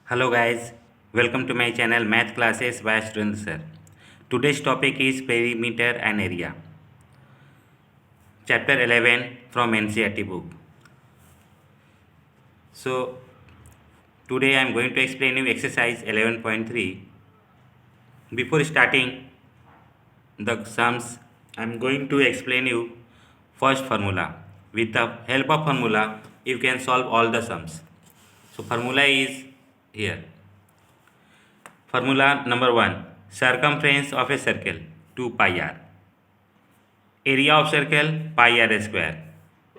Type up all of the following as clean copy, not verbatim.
Hello guys, welcome to my channel Math Classes by Surendra Sir. Today's topic is perimeter and area. Chapter 11 from NCERT book. So today I am going to explain you exercise 11.3. Before starting the sums, I am going to explain you first formula. With the help of formula, you can solve all the sums. So formula is here. Formula number 1. Circumference of a circle 2 pi r. Area of circle pi r square.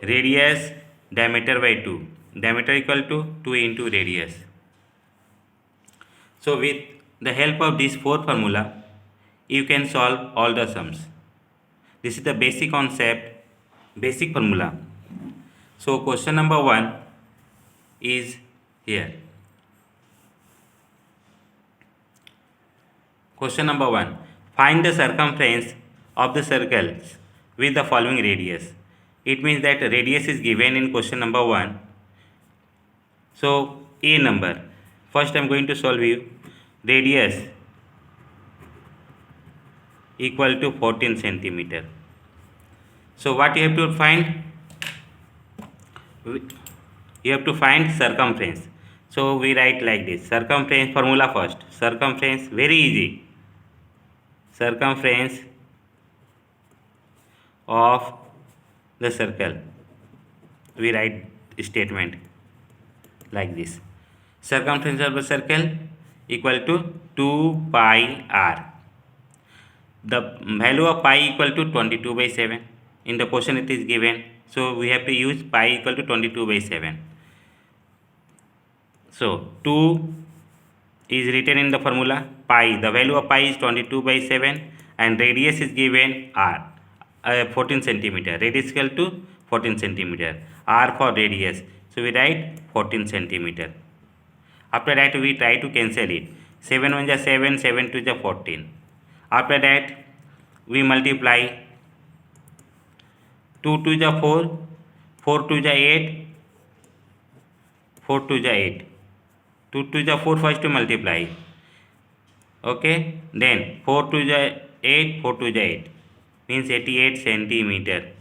Radius diameter by 2. Diameter equal to 2 into radius. So with the help of this four formula, you can solve all the sums. This is the basic concept, basic formula. So question number 1 is here. Question number 1. Find the circumference of the circles with the following radius. It means that radius is given in question number 1. So A number. First I am going to solve you. Radius equal to 14 centimeter. So what you have to find? You have to find circumference. So we write like this. Circumference formula first. Circumference, very easy. Circumference of the circle. We write statement like this. Circumference of the circle equal to 2 pi r. The value of pi equal to 22 by 7. In the question it is given. So we have to use pi equal to 22 by 7. So 2 is written in the formula. Pi, the value of pi is 22 by 7 and radius is given r. 14 centimeter. Radius equal to 14 centimeter. R for radius. So we write 14 centimeter. After that we try to cancel it. 7 1 is 7, 7 2 is 14. After that we multiply 2 2 is 4, 4 2 is 8, 4 2 is 8. 2 2 is 4 first to multiply. Okay, then 4 2 is 8, 4 2 is 8. Means 88 centimeter.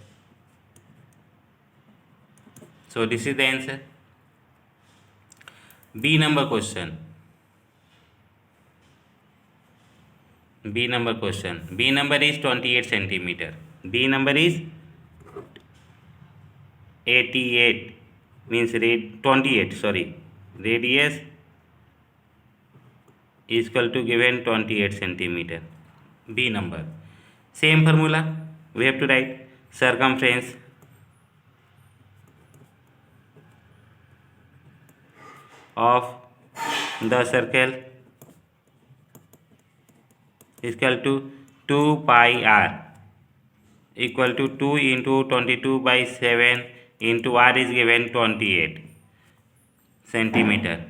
So this is the answer. B number question. B number question. B number is 28 centimeter. B number is 88 means 28 sorry. Radius is equal to given 28 centimeter. B number. Same formula we have to write circumference of the circle is equal to 2 pi r equal to 2 into 22 by 7 into r is given 28 centimeter.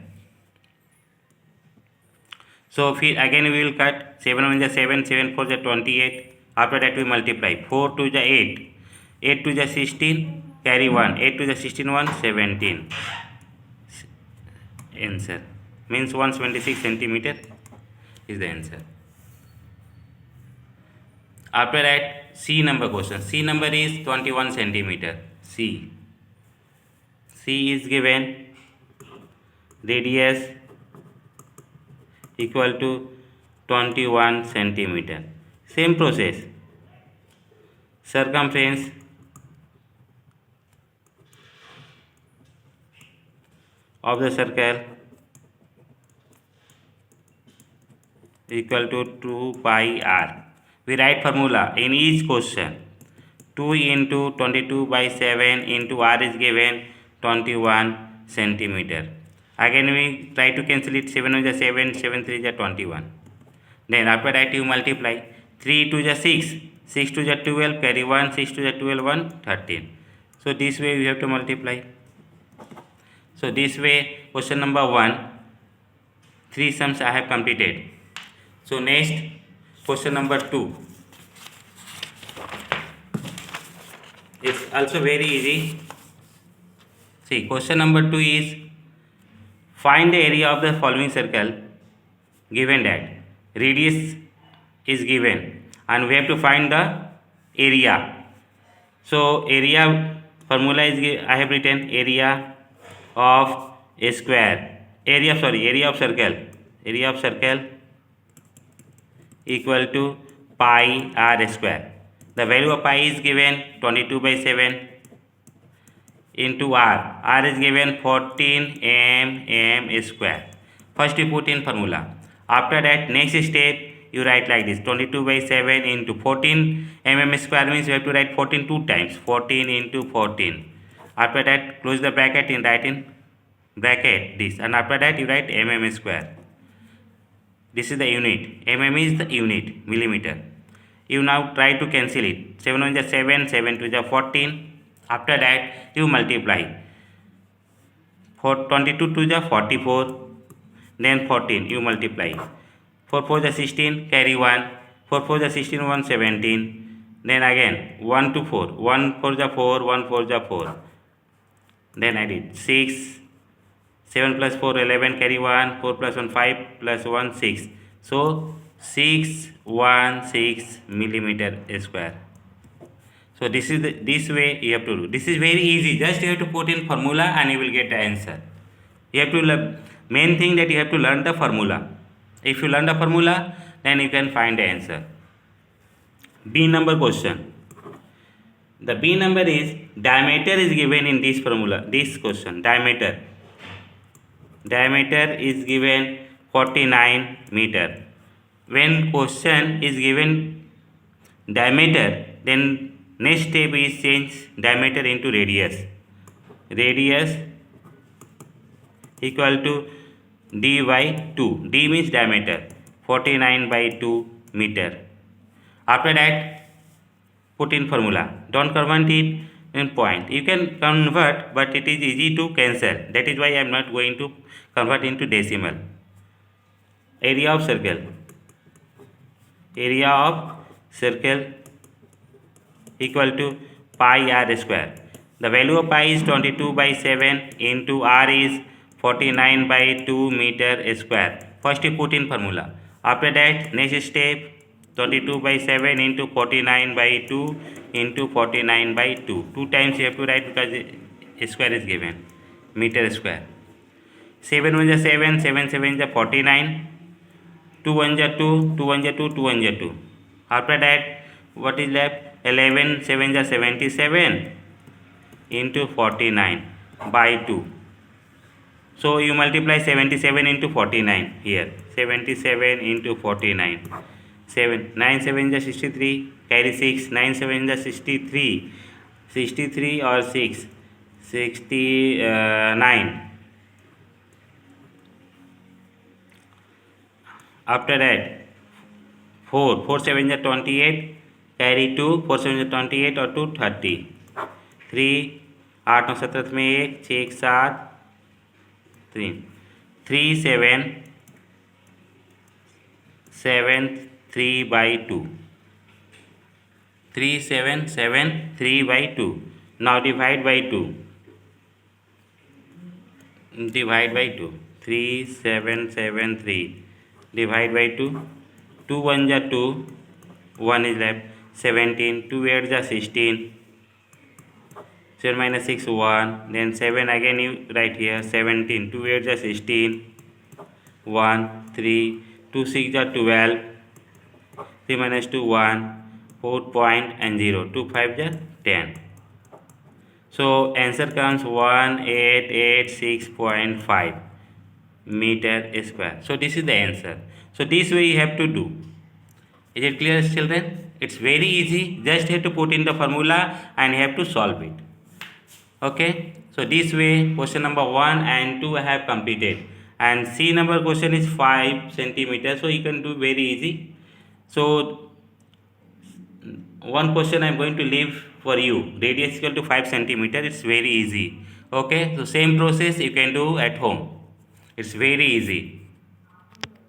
So again we will cut 7 1 is 7, 7 4 is 28. After that we multiply 4 2 is 8, 8 2 is 16, carry 1, 8 2 is 16 1, 17. Answer means 176 centimeter is the answer. After that C number question. C number is 21 centimeter. C is given radius equal to 21 centimeter. Same process. Circumference of the circle equal to 2 pi r. We write formula in each question. 2 into 22 by 7 into r is given 21 centimeter. Again we try to cancel it. 7 1 is 7, 7 3 is 21. Then after that you multiply 3 2 is 6, 6 2 is 12, carry 1, 6 2 is 12, 1 13. So this way we have to multiply. So this way question number 1, 3 sums I have completed. So next question number 2 is also very easy. See, question number 2 is Find the area of the following circle given that radius is given and we have to find the area. So area formula is I have written area of a square, area of circle equal to pi r square. The value of pi is given 22/7 into r. R is given 14 mm square. First you put in formula. After that, next step you write like this: 22/7 into 14 mm square means you have to write 14 two times. 14 into 14. After that, close the bracket and write in bracket this, and after that you write mm square. This is the unit. Mm is the unit, millimeter. You now try to cancel it. 7 1 is 7, 7 2 is 14. After that you multiply. 22 2 is 44. Then 14 you multiply. 4 4 is 16, carry 1. 4 4 is 16, 1 17. Then again 1 to 4. 1 4 is 4, 1 4 is 4. Then I did 6. 7 plus 4 11, carry 1. 4 plus 1 5 plus 1 6. So 616 millimeter square. So this is this way you have to do. This is very easy. Just you have to put in formula and you will get the answer. You have to main thing that you have to learn the formula. If you learn the formula, then you can find the answer. B number question. The B number is diameter is given in this formula. This question, diameter is given 49 meter. When question is given diameter, then next step is change diameter into radius. Radius equal to d by 2. D means diameter. 49/2 meter. After that, put in formula. Don't convert it in point. You can convert, but it is easy to cancel. That is why I am not going to convert into decimal. Area of circle equal to pi r square. The value of pi is 22/7 into r is 49/2 meter square. First you put in formula. After that, next step, 22/7 into 49/2 into 49/2. 2 times you have to write because square is given, meter square. 7 1 is 7, 7 7 is 49. 2 1 is 2, 2 1 is 2, 2 1 is 2. After that, what is left? 11 7 is 77 into 49/2. So you multiply 77 into 49 here. 77 into 49. 9 7 is 63. Carry 6. 9 7 is 63. 63 or 6. 69. After that, 4 7 is 28. Carry 2. 4 7 is 28 or 2 30. 3 8 9 17 में 1 6 1 7 3 7 7 3/2. 3 7 7 3/2. Now divide by 2. 3 7 7 3. Divide by 2. 2 1 is 2. 1 is left. 17. 2 8 is 16. 7 minus 6 1. Then 7 again you write here. 17. 2 8 is 16. 1 3. 2 6 is 12. 3 minus 2 1. 4 point and 0. 2 5 is 10. So answer comes 1886.5 meter square. So this is the answer. So this way you have to do. Is it clear, children? It's very easy. Just have to put in the formula and you have to solve it. Okay. So this way question number 1 and 2 I have completed. And C number question is 5 centimeters. So you can do very easy. So one question I am going to leave for you. Radius equal to 5 centimeters. It's very easy. Okay. So same process you can do at home. It's very easy.